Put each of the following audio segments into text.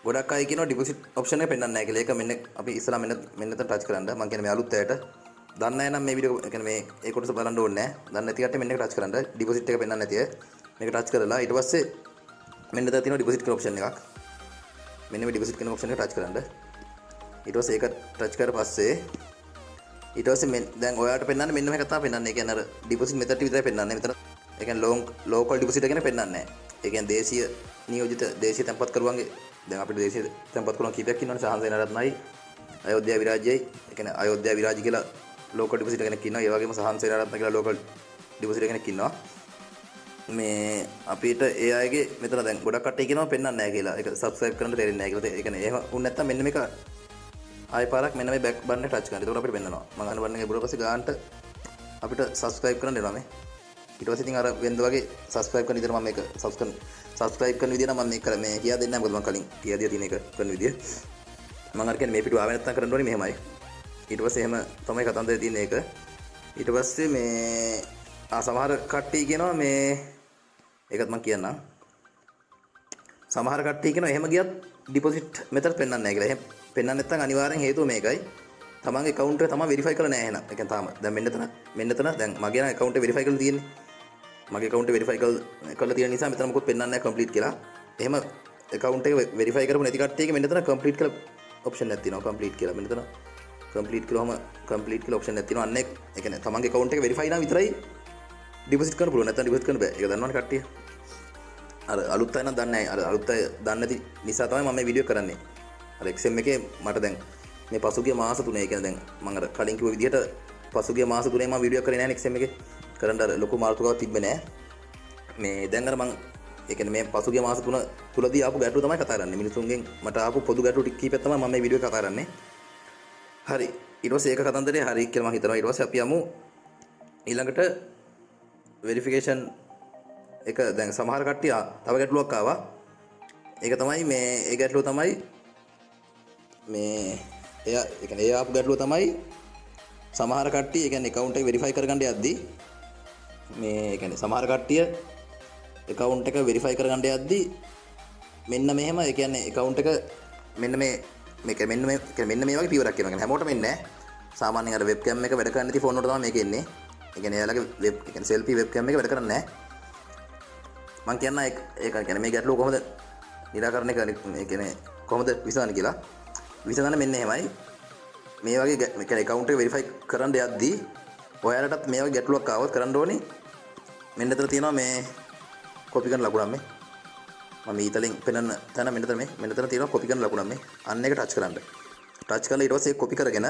ගොඩක් අය කියනවා ඩිපොසිට් ඔප්ෂන් එක පෙන්වන්නේ නැහැ කියලා. ඒක මෙන්න අපි ඉස්සලා මෙන්න එතන ටච් කරන්න. මම කියන්නේ මේ අලුත් අයට දන්නේ නැහැ නම් මේ වීඩියෝ කියන්නේ මේ ඒ කොටස බලන්න ඕනේ නැහැ. දන්නේ නැති කට්ටිය මෙන්න එක ටච් කරන්න. ඩිපොසිට් එක පෙන්වන්නේ නැති අය මේක ටච් කරලා ඊට පස්සේ මෙන්න එතන තියෙනවා ඩිපොසිට් කියන ඔප්ෂන් එකක්. මෙන්න මේ ඩිපොසිට් කියන ඔප්ෂන් එක ටච් කරන්න. ඊට පස්සේ ඒක ටච් කරලා පස්සේ ඊට පස්සේ දැන් ඔයාලට පෙන්වන්නේ මෙන්න මේක තමයි පෙන්වන්නේ. ඒ කියන්නේ අර ඩිපොසිට් මෙතන විතරයි පෙන්වන්නේ. මෙතන ඒ කියන්නේ ලෝකල් ඩිපොසිට් ගැන පෙන්වන්නේ නැහැ. ඒ කියන්නේ දේශීය නියෝජිත දේශීය තැන්පත් කරුවන්ගේ දැන් අපිට දේශීය තැන්පත් කරුවන් කීපයක් ඉන්නවනේ. සහන් සේනාරත්නයි, අයෝධ්‍යා විරාජ්‍යයි. ඒ කියන්නේ අයෝධ්‍යා විරාජ් කියලා ලෝකල් ඩිපොසිට් කෙනෙක් ඉන්නවා. ඒ වගේම සහන් සේනාරත්න කියලා ලෝකල් ඩිපොසිට් කෙනෙක් ඉන්නවා. මේ අපිට ඒ අයගේ මෙතන දැන් ගොඩක් කට්ටිය කියනවා පෙන්වන්නේ නැහැ කියලා. ඒක සබ්ස්ක්‍රයිබ් කරන්න තේරෙන්නේ නැහැ කියලා. ඒ කියන්නේ එහෙම වුණ නැත්නම් මෙන්න මේක ආයෙ පාරක් මෙන්න මේ බෑක් බටන් එක ටච් කරන්න. එතකොට අපිට පෙන්වනවා. මම අහන බටන් එක ගිහුවා පස්සේ ගානට අපිට සබ්ස්ක්‍රයිබ් කරන්න එනවා මේ. ඊට පස්සේ ඉතින් අර වෙන්ද වගේ සබ්ස්ක්‍රයිබ් කරන විදිහට මම මේක සබ්ස්ක්‍රයිබ් කරන විදිහ නම් මම මේක මේ කියා දෙන්නේ නැහැ. මොකද මම කලින් කියා දියා තියෙන එක කරන විදිහ. මම අර කියන්නේ මේ පිටුව ආවෙ නැත්නම් කරන්න ඕනේ මෙහෙමයි. ඊට පස්සේ එහෙම තමයි කතන්දරේ තියෙන්නේ ඒක. ඊට පස්සේ මේ සමහර කට්ටිය කියනවා මේ ඒකත් මම කියන්නම්. සමහර කට්ටිය කියනවා එහෙම ගියත් ඩිපොසිට් මෙතන පෙන්වන්නේ නැහැ කියලා. එහෙම පෙන්වන්නේ නැත්නම් අනිවාර්යෙන් හේතුව මේකයි. තමන්ගේ account එක තමයි verify කරලා නැහැ එහෙනම්. ඒ කියන්නේ තාම දැන් මෙන්න එතන දැන් මගේ නම් account එක verify කරලා තියෙන්නේ. මගේ account එක verify කරලා තියෙන නිසා මෙතන මොකොත් පෙන්වන්නේ නැහැ complete කියලා. එහෙම account එක verify කරපු නැති කට්ටියගේ මෙන්න එතන complete කියලා option එකක් තියෙනවා. complete කියලා. මෙන්න එතන complete කළාම complete කියලා option එකක් තියෙනවා. අන්නේ ඒ කියන්නේ තමන්ගේ account එක verify නම් විතරයි deposit කරන්න පුළුවන්. නැත්නම් deposit කරන්න බෑ. ඒක දන්නවනේ කට්ටිය. අර අලුත් අය නම් දන්නේ නැහැ. අර අලුත් අය දන්නේ නැති නිසා තමයි මම මේ වීඩියෝ කරන්නේ. අර XM එකේ මට දැන් මේ පසුගිය මාස 3 ඒ කියන්නේ දැන් මම අර කලින් කිව්ව විදිහට පසුගිය මාස 3 මම වීඩියෝ කරේ නැහැ XM එකේ. කරන්න අර ලොකු මාර්තුකාවක් තිබ්බේ නැහැ. මේ දැන් අර මම ඒ කියන්නේ මේ පසුගිය මාස 3 තුලදී ආපු ගැටලු තමයි කතා කරන්නේ. මිනිසුන්ගෙන් මට ආපු පොදු ගැටලු ටික කීපයක් තමයි මම මේ වීඩියෝ කතා කරන්නේ. හරි. ඊට පස්සේ ඒක කතන්දරේ හරි කියලා මම හිතනවා. ඊට පස්සේ අපි යමු ඊළඟට වෙරිෆිකේෂන් එක. දැන් සමහර කට්ටිය තව ගැටලුවක් ආවා. ඒක තමයි මේ ඒ ගැටලුව තමයි මේ එයා ඒ කියන්නේ ඒ ආපු ගැටලුව තමයි සමහර කට්ටිය ඒ කියන්නේ account එක verify කරගන්න යද්දී මේ ඒ කියන්නේ සමහර කට්ටිය account එක verify කරගන්න යද්දී මෙන්න මෙහෙම ඒ කියන්නේ account එක මෙන්න මෙන්න මේ වගේ පියවරක් එනවා. කියන්නේ හැමෝටම එන්නේ නැහැ. සාමාන්‍යයෙන් අර webcam එක වැඩ කරන්නේ නැති ෆෝන් වලට තමයි මේක එන්නේ. ඒ කියන්නේ එයාලගේ වෙබ් ඒ කියන්නේ selfie webcam එක වැඩ කරන්නේ නැහැ. මම කියන්න ඒක කියන්නේ මේ ගැටලුව කොහොමද නිරාකරණය කරන්නේ, ඒ කියන්නේ කොහොමද විසඳන්නේ කියලා. විසඳන්න මෙන්න එහෙමයි. මේ වගේ ඒ කියන්නේ account එක verify කරන්න යද්දී ඔයාලටත් මේ වගේ ගැටලුවක් ආවොත් කරන්න ඕනේ මෙන්න එතන තියෙනවා මේ copy කරන ලකුණක් මේ. මම ඊතලින් පෙන්නන තැන මෙන්න එතන තියෙනවා copy කරන ලකුණක් මේ. අන්න එක touch කරන්න. touch කරලා ඊට පස්සේ ඒක copy කරගෙන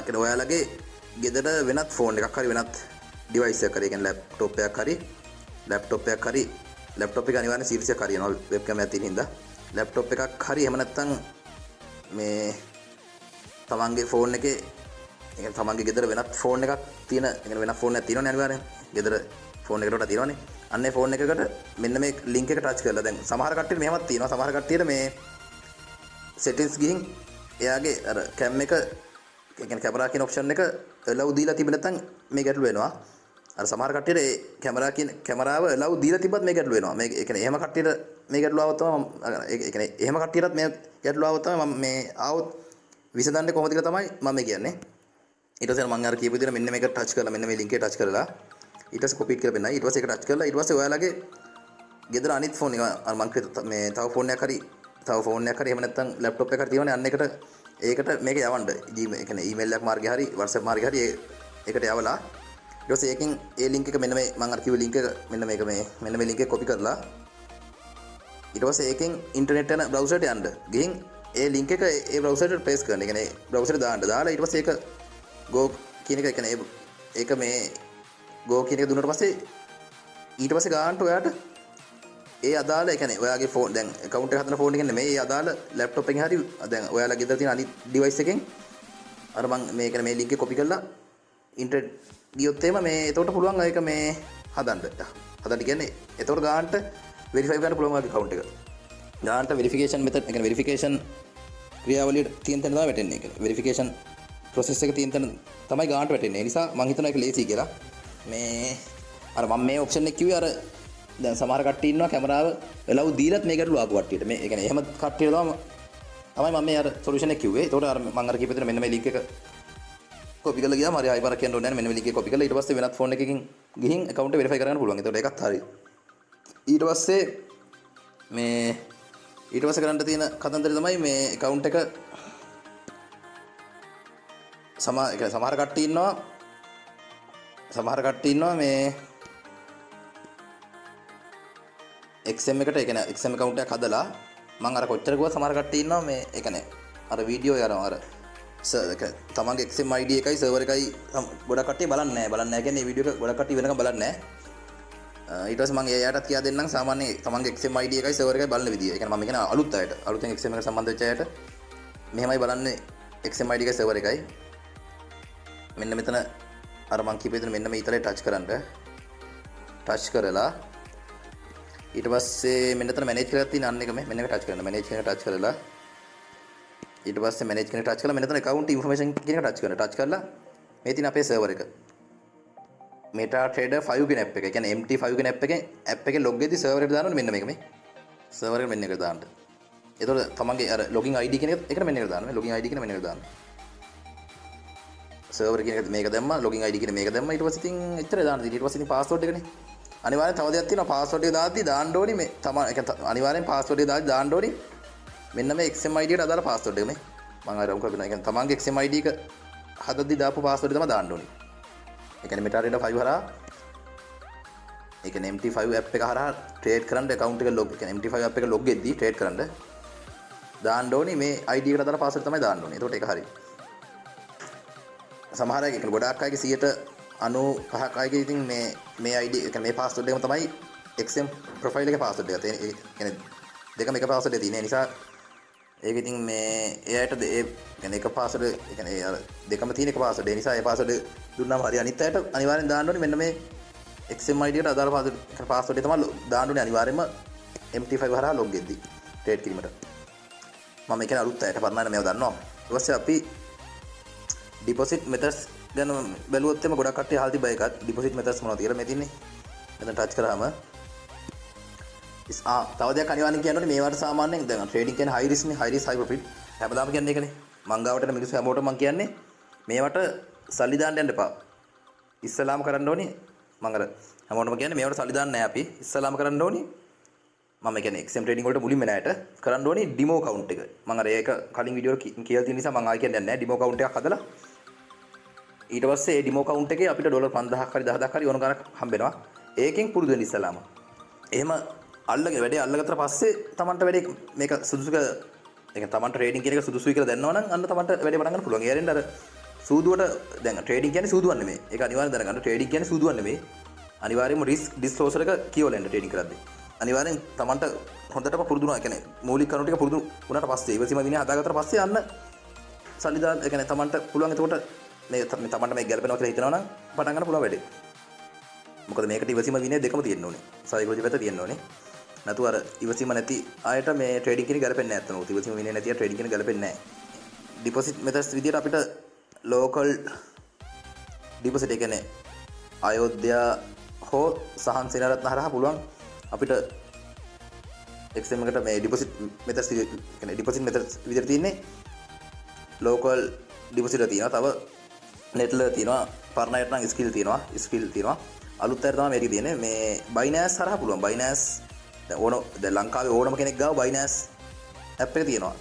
කියන්නේ ඔයාලගේ ගෙදර වෙනත් ෆෝන් එකක් හරි වෙනත් device එකක් හරි ඒ කියන්නේ laptop එක අනිවාර්යෙන් series එකක් හරි යනවා webcam එකක් තියෙන හින්දා laptop එකක් හරි එහෙම නැත්නම් මේ තමන්ගේ ෆෝන් එකේ ඒ කියන්නේ තමන්ගේ ගෙදර වෙනත් ෆෝන් එකක් තියෙන ඒ කියන්නේ වෙනත් ෆෝන් එකක් තියෙනවනේ අනිවාර්යෙන් ගෙදර ෆෝන් එකකට තියෙනවනේ අන්නේ ෆෝන් එකකට මෙන්න මේ link එක touch කරලා දැන් සමහර කට්ටියට මෙහෙමත් තියෙනවා සමහර කට්ටියට මේ settings ගිහින් එයාගේ අර cam එක ඒ කියන්නේ කැමරා කියන option එක allow දීලා තිබෙ නැත්නම් මේ ගැටලු වෙනවා අර සමහර කට්ටියට ඒ කැමරාව allow දීලා තිබ්බත් මේ ගැටලු වෙනවා මේ ඒ කියන්නේ එහෙම කට්ටියට මේ ගැටලුව ආවොත් තමයි ඒ කියන්නේ එහෙම කට්ටියටත් මේ ගැටලුව ආවොත් තමයි මම මේ ආවොත් විසඳන්නේ කොහොමද කියලා තමයි මම කියන්නේ ඊට පස්සේ මම අර කියපු විදිහට මෙන්න මේක ටච් කරලා මෙන්න මේ link එක ටච් කරලා ඊට පස්සේ copy කියලා පෙන්නයි ඊට පස්සේ ඒක ටච් කරලා ඊට පස්සේ ඔයාලගේ ගෙදර අනිත් ෆෝන් එක අර මම මේ තව ෆෝන් එකක් හරි එහෙම නැත්නම් ලැප්ටොප් එකක් හරි තියෙනවනේ අන්න ඒකට මේක යවන්න ඒ කියන්නේ ඊමේල් එකක් මාර්ගේ හරි WhatsApp මාර්ගේ හරි ඒකට යවලා ඊට පස්සේ ඒකෙන් ඒ link එක මෙන්න මේ මම අර කිව්ව link එක මෙන්න මේ link එක copy කරලා ඊට පස්සේ ඒකෙන් ඉන්ටර්නෙට් යන browser එකට යන්න ගිහින් ඒ link එක ඒ browser එකට paste කරන්න. ඒ කියන්නේ browser එකට දාලා ඊට පස්සේ ඒක go කියන එක කියන්නේ ඒක මේ go කියන එක දුන්නාට පස්සේ ඊට පස්සේ ගානට ඔයාට ඒ අදාළ ඒ කියන්නේ ඔයාගේ ෆෝන් දැන් account එක හදන ෆෝන් එකෙන් නෙමෙයි ඒ අදාළ laptop එකෙන් හරි දැන් ඔයාලා ගෙදර තියෙන අනිත් device එකෙන් අර මම මේ කියන්නේ මේ link එක copy කරලා ඉන්ටර්නෙට් ගියොත් එම මේ එතකොට පුළුවන් ඒක මේ හදන්න කියන්නේ එතකොට ගානට verify කරන්න පුළුවන් ඔයාගේ account එක. ගානට verification method ඒ කියන්නේ verification ක්‍රියාවලියට තියෙන තැන තමයි වැටෙන්නේ. ඒ කියන්නේ verification process එක තියෙන තැන තමයි ගානට වැටෙන්නේ. ඒ නිසා මම හිතනවා ඒක ලේසි කියලා. මේ අර මම මේ option එක කිව්වේ අර දැන් සමහර කට්ටිය ඉන්නවා කැමරාව එලව් දීලත් මේ ගැටලුව ආපු කට්ටියට. මේ කියන්නේ එහෙම කට්ටියට තමයි මම මේ අර සොලියුෂන් එක කිව්වේ. ඒතකොට අර මම අර කියපු විදිහට මෙන්න මේ ලින්ක් එක කොපි කරලා ගියාම හරි ආයෙ බාරක් කියන්න ඕනේ නැහැ. මෙන්න මේ ලින්ක් එක කොපි කරලා ඊට පස්සේ වෙනත් ෆෝන් එකකින් ගිහින් account එක verify කරගන්න පුළුවන්. ඒතකොට ඒකත් හරි. ඊට පස්සේ කරන්න තියෙන කතන්දරය තමයි මේ account එක සමහර කට්ටිය ඉන්නවා මේ XM එකට ඒ කියන්නේ XM account එකක් හදලා මම අර කොච්චර ගුවා සමහර කට්ටිය ඉන්නවා මේ ඒ කියන්නේ අර වීඩියෝ යනවා අර තමන්ගේ XM ID එකයි සර්වර් එකයි ගොඩක් කට්ටිය බලන්නේ නැහැ කියන්නේ මේ වීඩියෝ එක ගොඩක් කට්ටිය වෙනකම් බලන්නේ නැහැ. ඊට පස්සේ මම එයාටත් කියා දෙන්නම් සාමාන්‍ය තමන්ගේ XM ID එකයි සර්වර් එකයි බලන විදිය. ඒ කියන්නේ මම කියන අලුත් අයට අලුතෙන් XM එකට සම්බන්ධ වෙච්ච අයට මෙහෙමයි බලන්නේ XM ID එකයි සර්වර් එකයි. මෙන්න මෙතන අර මං කියපු විදිහට මෙන්න මේ ඉතරේ ටච් කරන්න. ටච් කරලා ඊට පස්සේ මෙන්න මෙතන මැනේජ් කරලා තියෙන අන්න එක මෙන්න එක ටච් කරන්න. මැනේජ් කියන එක ටච් කරලා ඊට පස්සේ මැනේජ් කියන එක ටච් කරලා මෙන්න මෙතන account information කියන එක ටච් කරන්න. ටච් කරලා මේ තියෙන අපේ සර්වර් එක. MetaTrader 5 කියන app එක. ඒ කියන්නේ MT5 කියන app එකේ log එකේදී සර්වර් එකට දාන්න මෙන්න මේක මේ. සර්වර් එක මෙන්න එකට දාන්න. එතකොට තමන්ගේ අර login ID කියන එකට මෙන්න එකට දාන්න. login ID කියන මෙන්න එකට දාන්න. සර්වර් කියන එක මේක දැම්මා login ID කියන මේක දැම්මා ඊට පස්සේ ඉතින් එච්චර දාන්න තියෙන්නේ ඊට පස්සේ ඉතින් password එකනේ අනිවාර්යෙන් තව දෙයක් තියෙනවා password එක දාද්දි දාන්න ඕනි මේ තමයි ඒ කියන්නේ අනිවාර්යෙන් password එක දාද්දි දාන්න ඕනි මෙන්න මේ XM ID එකට අදාළ password එක මේ මම අර උන් කරගෙන ඒ කියන්නේ තමන්ගේ XM ID එක හදද්දි දාපු password එක තමයි දාන්න ඕනි ඒ කියන්නේ MetaTrader 5 හරහා ඒ කියන්නේ MT5 app එක හරහා trade කරන්න account එක log ඒ කියන්නේ MT5 app එක log එද්දි trade කරන්න දාන්න ඕනි මේ ID එකට අදාළ password තමයි දාන්න ඕනි එතකොට ඒක හරියි සමහර අය කියන්නේ ගොඩාක් අයගේ 95ක් අයගේ ඉතින් මේ ID ඒ කියන්නේ මේ password එකම තමයි XM profile එකේ password එක. ඒ කියන්නේ දෙකම එක password එකේ තියෙන නිසා ඒක ඉතින් මේ එයාට ඒ කියන්නේ එක password ඒ කියන්නේ අර දෙකම තියෙන එක password. ඒ නිසා ඒ password දුන්නාම හරි අනිත් අයට අනිවාර්යෙන් දාන්න ඕනේ මෙන්න මේ XM ID එකට අදාළ password එක තමයි දාන්න ඕනේ අනිවාර්යෙන්ම MT5 හරහා log එද්දි trade කිරීමට. මම කියන්නේ අලුත් අයට පරණ අය මේව දන්නවා. ඊට පස්සේ අපි deposit methods ගැන බැලුවොත් එම ගොඩක් කට්ටිය අහලා තිබ්බ එකක් deposit methods මොනවද කියලා මේ තින්නේ මෙතන ටච් කරාම තව දෙයක් අනිවාර්යෙන් කියන්න ඕනේ මේවට සාමාන්‍යයෙන් දැන් ට්‍රේඩින් කියන්නේ high risk නේ high risk high profit හැමදාම කියන්නේ ඒකනේ මං ගාවට මිනිස්සු හැමෝටම මං කියන්නේ මේවට සල්ලි දාන්න යන්න එපා ඉස්සලාම කරන්න ඕනේ මං අර හැමෝටම කියන්නේ මේවට සල්ලි දාන්න නැහැ අපි ඉස්සලාම කරන්න ඕනේ මම කියන්නේ XM trading වලට මුලින්ම නෑට කරන්න ඕනේ demo account එක මං අර ඒක කලින් වීඩියෝ එකේ කියලා තියෙන නිසා මං ආයෙ කියන්නේ නැහැ demo account එකක් හදලා ඊට පස්සේ ඒ ඩිමෝ account එකේ අපිට ඩොලර් 5000ක් හරි 10000ක් හරි ඕන ගණක් හම්බෙනවා. ඒකෙන් පුරුදු වෙන්න ඉස්සලාම. එහෙම අල්ලගෙන වැඩේ අල්ලගත්තට පස්සේ Tamanට වැඩේ මේක සුදුසුක ඒ කියන්නේ Tamanට ට්‍රේඩින් කියන එක සුදුසුයි කියලා දන්නවනම් අන්න Tamanට වැඩේ පටන් ගන්න පුළුවන්. ඒ අරින්න අර සූදුවට දැන් ට්‍රේඩින් කියන්නේ සූදුවක් නෙමෙයි. ඒක අනිවාර්යෙන් දැනගන්න. ට්‍රේඩින් කියන්නේ සූදුවක් නෙමෙයි. අනිවාර්යෙන්ම risk disclosure එක කියවලා ඉන්න ට්‍රේඩින් කරද්දී. අනිවාර්යෙන් Tamanට හොඳටම පුරුදු වෙනවා. ඒ කියන්නේ මූලික කරුණු ටික පුරුදු වුණාට පස්සේ ඉවසීම විනය හදාගත්තට පස්සේ අන්න සල්ලි දාන්න ඒ කියන්නේ Tamanට පුළුවන් එතකොට මේ තමන්ට මේ ගැලපෙනවා කියලා හිතනවා නම් පටන් ගන්න පුළුවන් වැඩේ. මොකද මේකට ඉවසීම විනය දෙකම තියෙන්න ඕනේ. සයිකොලොජි පැත්ත තියෙන්න ඕනේ. නැතු අර ඉවසීම නැති අයට මේ ට්‍රේඩින් කියන ගැලපෙන්නේ නැහැ අතන. ඉවසීම විනය නැති අය ට්‍රේඩින් කියන ගැලපෙන්නේ නැහැ. ඩිපොසිට් මෙතඩ්ස් විදියට අපිට ලෝකල් ඩිපොසිට් ඒ කියන්නේ අයෝධ්‍යා හෝ සහන් සේනාරත්න හරහා පුළුවන් අපිට XM එකට මේ ඩිපොසිට් මෙතඩ්ස් කියන්නේ ඩිපොසිට් මෙතඩ්ස් විදියට තියෙන්නේ ලෝකල් ඩිපොසිට් තියෙනවා. තව නෙට්ල තියෙනවා පරණයට නම් ස්කිල් තියෙනවා අලුත් අයට තමයි මේක තියෙන්නේ මේ Binance හරහා පුළුවන් Binance දැන් ලංකාවේ ඕනම කෙනෙක් ගාව Binance app එක තියෙනවා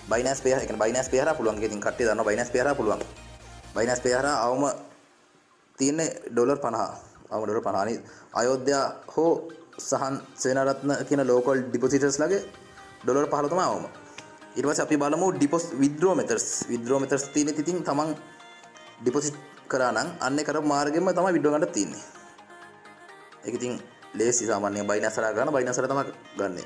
Binance Pay ඒ කියන්නේ Binance Pay හරහා පුළුවන්. ඒක ඉතින් කට්ටිය දන්නවා Binance Pay හරහා පුළුවන්. Binance Pay හරහා අවම තියෙන්නේ ඩොලර් 50. අවම ඩොලර් 50. අනිත් අයෝධ්‍යා හෝ සහන් සේනාරත්න කියන ලෝකල් ඩිපොසිටර්ස් ලගේ ඩොලර් 15 තමයි අවම. ඊට පස්සේ අපි බලමු withdraw methods තියෙන ඉතින් තමන් ඩිපොසිට් කරා නම් අන්නේ කරපු මාර්ගෙම තමයි withdraw ගන්න තියෙන්නේ. ඒක ඉතින් ලේසි සාමාන්‍යයෙන් Binance හරහා ගන්න Binance හරහා තමයි ගන්නෙ.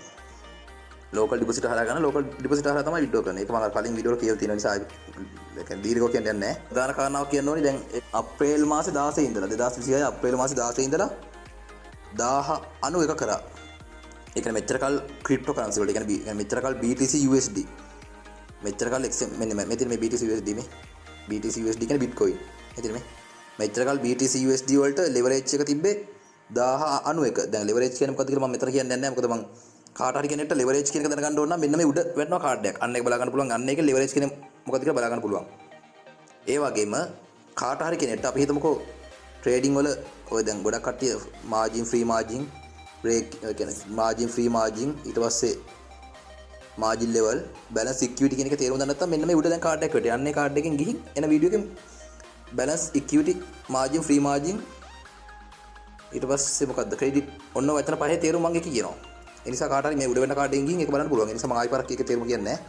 ලෝකල් ඩිපොසිට් හරහා ගන්න ලෝකල් ඩිපොසිට් හරහා තමයි withdraw කරන්නේ. ඒක මම කලින් වීඩියෝ වල කියලා තියෙන නිසා ඒක දීර්ඝව කියන්නේ නැහැ. ප්‍රධාන කාරණාවක් කියන්න ඕනේ දැන් අප්‍රේල් මාසේ 16 ඉඳලා 2026 අප්‍රේල් මාසේ 16 ඉඳලා 1091 කරා. ඒ කියන්නේ මෙච්චර කල් ක්‍රිප්ටෝ කරන්සි වලට ඒ කියන්නේ මෙච්චර කල් BTC USD මෙච්චර කල් XM මෙන්න මෙතන මේ BTC USD මේ BTC USD කියන්නේ Bitcoin. එතන මේ මෙච්චර කල් BTC USD වලට leverage එක තිබ්බේ 1091 දැන් leverage කියන්නේ මොකද්ද කියලා මම මෙතන කියන්නේ නැහැ මොකද මම කාට හරි කෙනෙක්ට leverage කියන එක දැනගන්න ඕන නම් මෙන්න මේ උඩ වැටෙනවා කාඩ් එකක්. අන්න ඒක බලා ගන්න පුළුවන්. අන්න ඒකේ leverage කියන්නේ මොකද්ද කියලා බලා ගන්න පුළුවන්. ඒ වගේම කාට හරි කෙනෙක්ට අපි හිතමුකෝ ට්‍රේඩින් වල ඔය දැන් ගොඩක් කට්ටිය මාජින් ෆ්‍රී මාජින් බ්‍රේක් කියන්නේ මාජින් ෆ්‍රී මාජින් ඊට පස්සේ මාජින් ලෙවල් බැලන්ස් ඉක්විටි කියන එක තේරුම් ගන්න නැත්නම් මෙන්න මේ උඩ දැන් කාඩ් එකක් වැටේ. අන්න ඒ කාඩ් එකෙන් ගිහින් එන වීඩියෝ එකෙන් බැලන්ස් ඉක්විටි මාජින් ෆ්‍රී මාජින් ඊට පස්සේ මොකද්ද ක්‍රෙඩිට් ඔන්න වචන පහේ තේරුම මම එක කියනවා. ඒ නිසා කාට හරි මේ උඩ වෙන කාඩ් එකෙන් ගිහින් ඒක බලන්න පුළුවන්. ඒ නිසා මම ආයි පාරක් එක තේරුම කියන්නේ නැහැ.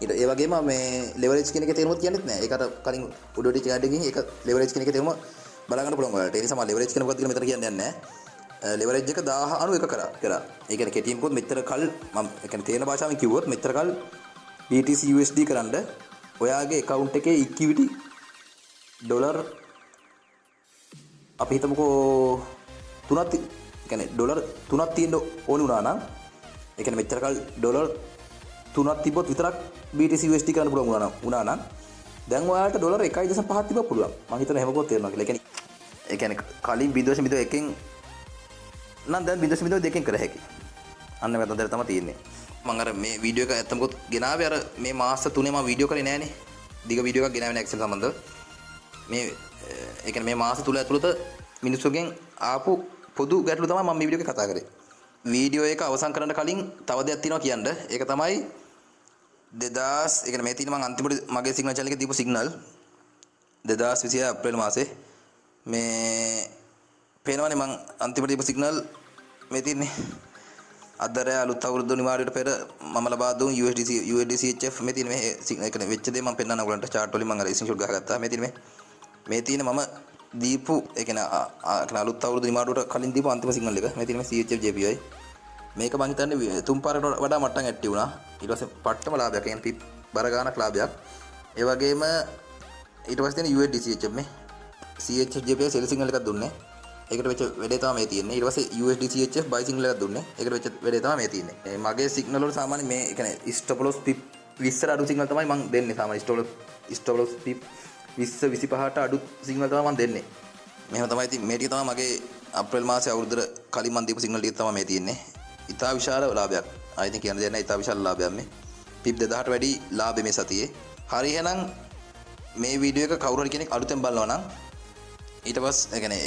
ඊට ඒ වගේම මේ ලෙවරේජ් කියන එකේ තේරුමත් කියන්නෙත් නැහැ. ඒකට කලින් උඩ උඩ කාඩ් එකකින් ඒක ලෙවරේජ් කියන එකේ තේරුම බලා ගන්න පුළුවන් ඔයාලට. ඒ නිසා මම ලෙවරේජ් කියන මොකක්ද කියලා මෙතන කියන්නේ නැහැ. ලෙවරේජ් එක 1091 කරා. ඒ කියන්නේ කෙටියෙන් කිව්වොත් මෙච්චර කල් මම ඒ කියන්නේ තේරෙන භාෂාවෙන් කිව්වොත් මෙච්චර කල් BTC USD කරන්න ඔයාගේ account එකේ equity ඩොලර් අපි හිතමුකෝ 3ක් කියන්නේ ඩොලර් 3ක් තියෙන්න ඕන වුණා නම් ඒ කියන්නේ මෙච්චර කල් ඩොලර් 3ක් තිබ්බොත් විතරක් BTC USD කරන්න පුළුවන් වුණා නම් දැන් ඔයාලට ඩොලර් 1.5ක් තිබ්බ පුළුවන්. මම හිතන හැමකෝ තේරෙනවා කියලා. ඒ කියන්නේ කලින් 0.01න් නම් දැන් 0.02න් කර හැකියි. අන්න මේ අතර තමයි තියෙන්නේ. මම අර මේ වීඩියෝ එක ඇත්තමකොත් ගෙනාවේ අර මේ මාස 3 මම වීඩියෝ කරේ නෑනේ. දිග වීඩියෝ එකක් ගෙනාවේ නෑ Excel සම්බන්ධව. මේ ඒ කියන්නේ මේ මාස තුල ඇතුළත මිනිස්සුගෙන් ආපු පොදු ගැටලු තමයි මම මේ වීඩියෝ එකේ කතා කරේ. වීඩියෝ එක අවසන් කරන්න කලින් තව දෙයක් තියෙනවා කියන්න. ඒක තමයි 2000 ඒ කියන්නේ මේ තියෙන මම අන්තිමට මගේ සිග්නල් channel එකේ දීපු සිග්නල් 2026 අප්‍රේල් මාසේ මේ පේනවනේ මම අන්තිමට දීපු සිග්නල් මේ තියෙන්නේ අදර අලුත් අවුරුදු නිවාඩුවට පෙර මම ලබා දුන් USDCHF මේ තියෙන මේ සිග්නල් එක වෙච්ච දේ මම පෙන්නන්න ඔයගලන්ට chart වලින් මම අර ස්ක්‍රීන්ෂොට් ගහගත්තා. මේ තියෙන මේ තියෙන මම දීපු ඒ කියන්නේ අලුත් අවුරුදු නිවාඩුවට කලින් දීපු අන්තිම සිග්නල් එක. මේ තියෙන මේ CHF JPY මේක මම හිතන්නේ තුන් පාරකට වඩා මට්ටම් ඇටි වුණා. ඊට පස්සේ පට්ටම ලාභයක් කියන්නේ පිප් බර ගානක් ලාභයක්. ඒ වගේම ඊට පස්සේ තියෙන USDCHF මේ CHF JPY සෙල් සිග්නල් එකක් දුන්නේ. ඒකට වෙච්ච වැඩේ තමයි මේ තියෙන්නේ. ඊට පස්සේ USDCHF බයි සිග්නල් එකක් දුන්නේ. ඒකට වෙච්ච වැඩේ තමයි මේ තියෙන්නේ. මගේ සිග්නල් වල සාමාන්‍ය මේ ඒ කියන්නේ ස්ටොප් ලොස් පිප් 20ට අඩු සිග්නල් තමයි මම දෙන්නේ. සාමාන්‍ය ස්ටොප් ලොස් පිප් 20 25ට අඩු සිග්නල් තමයි මම දෙන්නේ. මෙහෙම තමයි ඉතින් මේ ටික තමයි මගේ අප්‍රේල් මාසේ අවුරුද්දට කලින් මම දීපු සිග්නල් ටික තමයි මේ තියෙන්නේ. ඉතා විශාල ලාභයක්. ආයෙත් කියන්න දෙයක් නැහැ. ඉතා විශාල ලාභයක් මේ. පිප් 2000ට වැඩි ලාභෙ මේ සතියේ. හරි එහෙනම් මේ වීඩියෝ එක කවුරු හරි කෙනෙක් අලුතෙන් බලනවා නම් ඊට පස්සේ ඒ කියන්නේ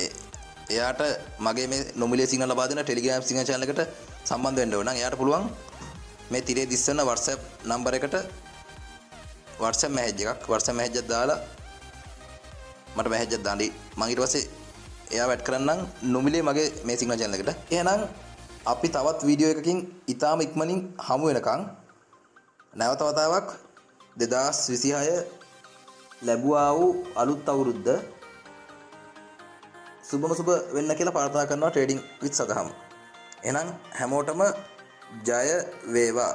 එයාට මගේ මේ නොමිලේ සිග්නල් ලබා දෙන Telegram සිග්නල් channel එකට සම්බන්ධ වෙන්න ඕන නම් එයාට පුළුවන් මේ තිරේ දිස්සන WhatsApp නම්බර් එකට WhatsApp message එකක් දාලා මට message එකක් දාන්න. මම ඊට පස්සේ එයාව ඇඩ් කරන්නම් නොමිලේ මගේ මේ සිග්නල් channel එකට. එහෙනම් අපි තවත් වීඩියෝ එකකින් ඊටාම ඉක්මනින් හමු වෙනකන් නැවත වතාවක් 2026 ලැබුවා වූ අලුත් අවුරුද්ද සුබම සුබ වෙන්න කියලා ප්‍රාර්ථනා කරනවා ට්‍රේඩින් විත් සදහම්. එහෙනම් හැමෝටම ජය වේවා.